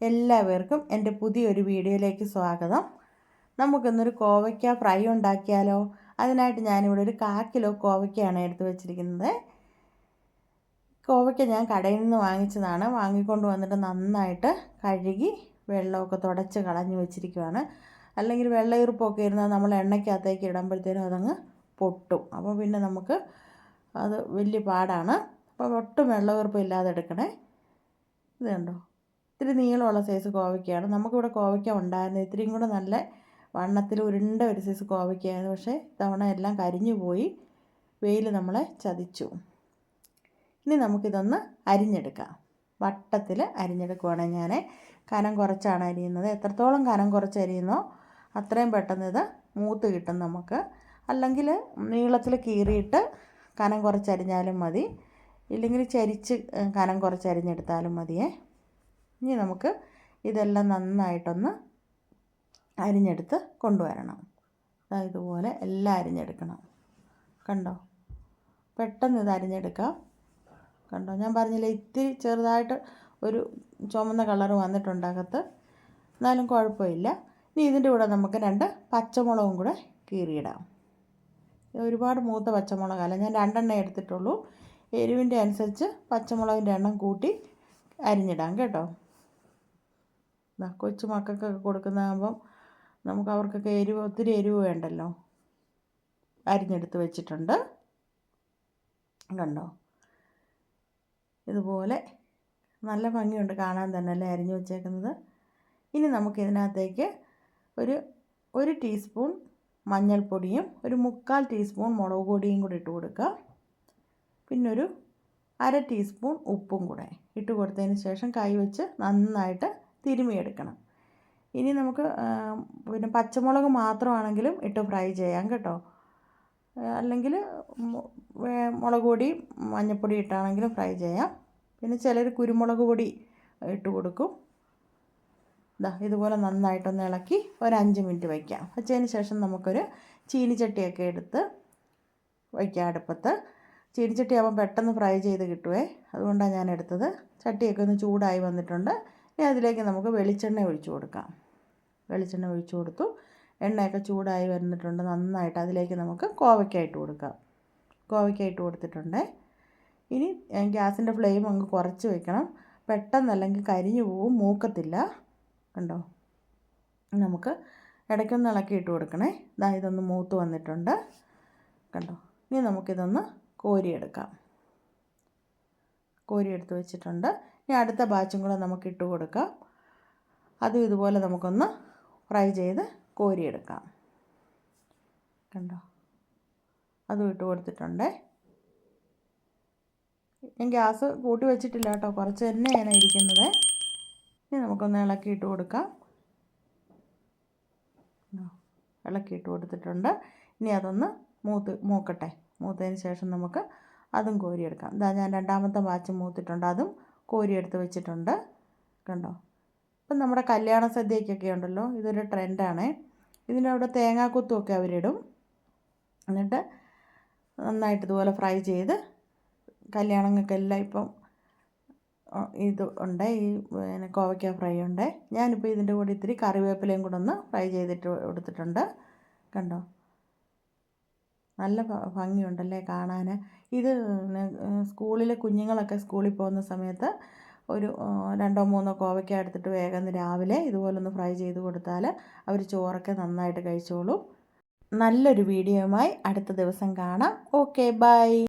എല്ലാവർക്കും എൻ്റെ പുതിയൊരു വീഡിയോയിലേക്ക് സ്വാഗതം. നമുക്കിന്നൊരു കോവയ്ക്ക ഫ്രൈ ഉണ്ടാക്കിയാലോ? അതിനായിട്ട് ഞാനിവിടെ ഒരു 1/4 കിലോ കോവയ്ക്കയാണ് എടുത്ത് വെച്ചിരിക്കുന്നത്. കോവയ്ക്ക ഞാൻ കടയിൽ നിന്ന് വാങ്ങിച്ചതാണ്. വാങ്ങിക്കൊണ്ട് വന്നിട്ട് നന്നായിട്ട് കഴുകി വെള്ളമൊക്കെ തുടച്ച് കളഞ്ഞ് വെച്ചിരിക്കുകയാണ്. അല്ലെങ്കിൽ വെള്ള ഈർപ്പൊക്കെ ഇരുന്നാൽ നമ്മൾ എണ്ണയ്ക്കകത്തേക്ക് ഇടുമ്പോഴത്തേനും അതങ്ങ് പൊട്ടും. അപ്പോൾ പിന്നെ നമുക്ക് അത് വലിയ പാടാണ്. അപ്പോൾ ഒട്ടും വെള്ള ഈർപ്പം എടുക്കണേ. ഇത് കണ്ടോ, ഇത്തിരി നീളമുള്ള സൈസ് കോവയ്ക്കയാണ്. നമുക്കിവിടെ കോവയ്ക്ക ഉണ്ടായിരുന്നത് ഇത്തിരിയും കൂടെ നല്ല വണ്ണത്തിൽ ഉരുണ്ട ഒരു സൈസ് കോവയ്ക്കയായിരുന്നു. പക്ഷേ തവണ എല്ലാം കരിഞ്ഞു പോയി, വെയിൽ നമ്മളെ ചതിച്ചു. ഇനി നമുക്കിതൊന്ന് അരിഞ്ഞെടുക്കാം. വട്ടത്തിൽ അരിഞ്ഞെടുക്കുവാണെങ്കിൽ ഞാൻ കനം കുറച്ചാണ് അരിയുന്നത്. എത്രത്തോളം കനം കുറച്ച് അരിയുന്നോ അത്രയും പെട്ടെന്ന് ഇത് മൂത്ത് കിട്ടും നമുക്ക്. അല്ലെങ്കിൽ നീളത്തിൽ കീറിയിട്ട് കനം കുറച്ചരിഞ്ഞാലും മതി, ഇല്ലെങ്കിൽ ചരിച്ച് കനം കുറച്ചരിഞ്ഞെടുത്താലും മതിയേ. ഇനി നമുക്ക് ഇതെല്ലാം നന്നായിട്ടൊന്ന് അരിഞ്ഞെടുത്ത് കൊണ്ടുവരണം. ഇതുപോലെ എല്ലാം അരിഞ്ഞെടുക്കണം. കണ്ടോ, പെട്ടെന്ന് ഇത് അരിഞ്ഞെടുക്കാം. കണ്ടോ, ഞാൻ പറഞ്ഞില്ലേ ഇത്തിരി ചെറുതായിട്ട് ഒരു ചുമന്ന കളർ വന്നിട്ടുണ്ട് അകത്ത്, എന്നാലും കുഴപ്പമില്ല. ഇനി ഇതിൻ്റെ കൂടെ നമുക്ക് 2 പച്ചമുളകും കൂടെ കീറിയിടാം. ഒരുപാട് മൂത്ത പച്ചമുളകല്ല, ഞാൻ 2 എണ്ണം എടുത്തിട്ടുള്ളൂ. എരിവിൻ്റെ അനുസരിച്ച് പച്ചമുളകിൻ്റെ എണ്ണം കൂട്ടി അരിഞ്ഞിടാം കേട്ടോ. കൊച്ചു മക്കൾക്കൊക്കെ കൊടുക്കുന്നതാകുമ്പം നമുക്ക് അവർക്കൊക്കെ ഒത്തിരി എരിവ് വേണ്ടല്ലോ. അരിഞ്ഞെടുത്ത് വെച്ചിട്ടുണ്ട്. കണ്ടോ, ഇതുപോലെ നല്ല ഭംഗിയുണ്ട് കാണാൻ തന്നെ അല്ലേ അരിഞ്ഞു വെച്ചേക്കുന്നത്. ഇനി നമുക്കിതിനകത്തേക്ക് ഒരു ടീസ്പൂൺ മഞ്ഞൾപ്പൊടിയും 1/4 ടീസ്പൂൺ മുളക് പൊടിയും കൂടി ഇട്ട് കൊടുക്കാം. പിന്നൊരു 1/2 ടീസ്പൂൺ ഉപ്പും കൂടെ ഇട്ട് കൊടുത്തതിന് ശേഷം കൈ വെച്ച് നന്നായിട്ട് തിരുമിയെടുക്കണം. ഇനി നമുക്ക് പിന്നെ പച്ചമുളക് മാത്രമാണെങ്കിലും ഇട്ട് ഫ്രൈ ചെയ്യാം കേട്ടോ. അല്ലെങ്കിൽ മുളക് പൊടി മഞ്ഞൾപ്പൊടി ഇട്ടാണെങ്കിലും ഫ്രൈ ചെയ്യാം. പിന്നെ ചിലർ കുരുമുളക് പൊടി ഇട്ട് കൊടുക്കും. ഇതുപോലെ നന്നായിട്ടൊന്ന് ഇളക്കി ഒരു 5 മിനിറ്റ് വയ്ക്കാം. വച്ചതിന് ശേഷം നമുക്കൊരു ചീനിച്ചട്ടിയൊക്കെ എടുത്ത് വയ്ക്കാം അടുപ്പത്ത്. ചീനിച്ചട്ടി ആകുമ്പോൾ പെട്ടെന്ന് ഫ്രൈ ചെയ്ത് കിട്ടുമേ, അതുകൊണ്ടാണ് ഞാൻ എടുത്തത്. ചട്ടിയൊക്കെ ഒന്ന് ചൂടായി വന്നിട്ടുണ്ട്. ഇനി അതിലേക്ക് നമുക്ക് വെളിച്ചെണ്ണ ഒഴിച്ചു കൊടുക്കാം. വെളിച്ചെണ്ണ ഒഴിച്ചു കൊടുത്തു. എണ്ണയൊക്കെ ചൂടായി വന്നിട്ടുണ്ട് നന്നായിട്ട്. അതിലേക്ക് നമുക്ക് കോവയ്ക്ക ഇട്ട് കൊടുക്കാം. കോവയ്ക്ക ഇട്ട് കൊടുത്തിട്ടുണ്ട്. ഇനി ഗ്യാസിൻ്റെ ഫ്ലെയിം അങ്ങ് കുറച്ച് വെക്കണം. പെട്ടെന്നല്ലെങ്കിൽ കരിഞ്ഞു പോവും, മൂക്കത്തില്ല. കണ്ടോ, നമുക്ക് ഇടയ്ക്കൊന്ന് ഇളക്കി ഇട്ട് കൊടുക്കണേ. ഇതൊന്ന് മൂത്ത് വന്നിട്ടുണ്ട്. കണ്ടോ, ഇനി നമുക്കിതൊന്ന് കോരിയെടുക്കാം. കോരിയെടുത്ത് വെച്ചിട്ടുണ്ട്. ഇനി അടുത്ത ബാച്ചും കൂടെ നമുക്ക് ഇട്ട് കൊടുക്കാം. അതും ഇതുപോലെ നമുക്കൊന്ന് ഫ്രൈ ചെയ്ത് കോരിയെടുക്കാം. കണ്ടോ, അതും ഇട്ട് കൊടുത്തിട്ടുണ്ട്. ഞാൻ ഗ്യാസ് കൂട്ടി വെച്ചിട്ടില്ല കേട്ടോ, കുറച്ച് തന്നെയാണ് ഇരിക്കുന്നത്. ഇനി നമുക്കൊന്ന് ഇളക്കിയിട്ട് കൊടുക്കാം. ഇളക്കിയിട്ട് കൊടുത്തിട്ടുണ്ട്. ഇനി അതൊന്ന് മൂക്കട്ടെ. മൂത്തതിന് ശേഷം നമുക്ക് അതും കോരിയെടുക്കാം. ഞാൻ 2ാമത്തെ ബാച്ച് മൂത്തിട്ടുണ്ട്, അതും കോരിയെടുത്ത് വെച്ചിട്ടുണ്ട്. കണ്ടോ, ഇപ്പം നമ്മുടെ കല്യാണ സദ്യക്കൊക്കെ ഉണ്ടല്ലോ, ഇതൊരു ട്രെൻഡാണ്. ഇതിൻ്റെ അവിടെ തേങ്ങാക്കൊത്തുമൊക്കെ അവരിടും. എന്നിട്ട് നന്നായിട്ട് ഇതുപോലെ ഫ്രൈ ചെയ്ത് കല്യാണങ്ങൾക്കെല്ലാം ഇപ്പം ഇത് ഉണ്ട്, ഈ പിന്നെ കോവയ്ക്ക ഫ്രൈ ഉണ്ട്. ഞാനിപ്പോൾ ഇതിൻ്റെ കൂടെ ഇത്തിരി കറിവേപ്പിലയും കൂടെ ഒന്ന് ഫ്രൈ ചെയ്തിട്ട് കൊടുത്തിട്ടുണ്ട്. കണ്ടോ, നല്ല ഭംഗിയുണ്ടല്ലേ കാണാൻ. ഇത് സ്കൂളിലെ കുഞ്ഞുങ്ങളൊക്കെ സ്കൂളിൽ പോകുന്ന സമയത്ത് ഒരു 2 or 3 കോവയ്ക്ക എടുത്തിട്ട് വേഗം രാവിലെ ഇതുപോലൊന്ന് ഫ്രൈ ചെയ്ത് കൊടുത്താൽ അവർ ചോറൊക്കെ നന്നായിട്ട് കഴിച്ചോളും. നല്ലൊരു വീഡിയോയുമായി അടുത്ത ദിവസം കാണാം. Okay, by.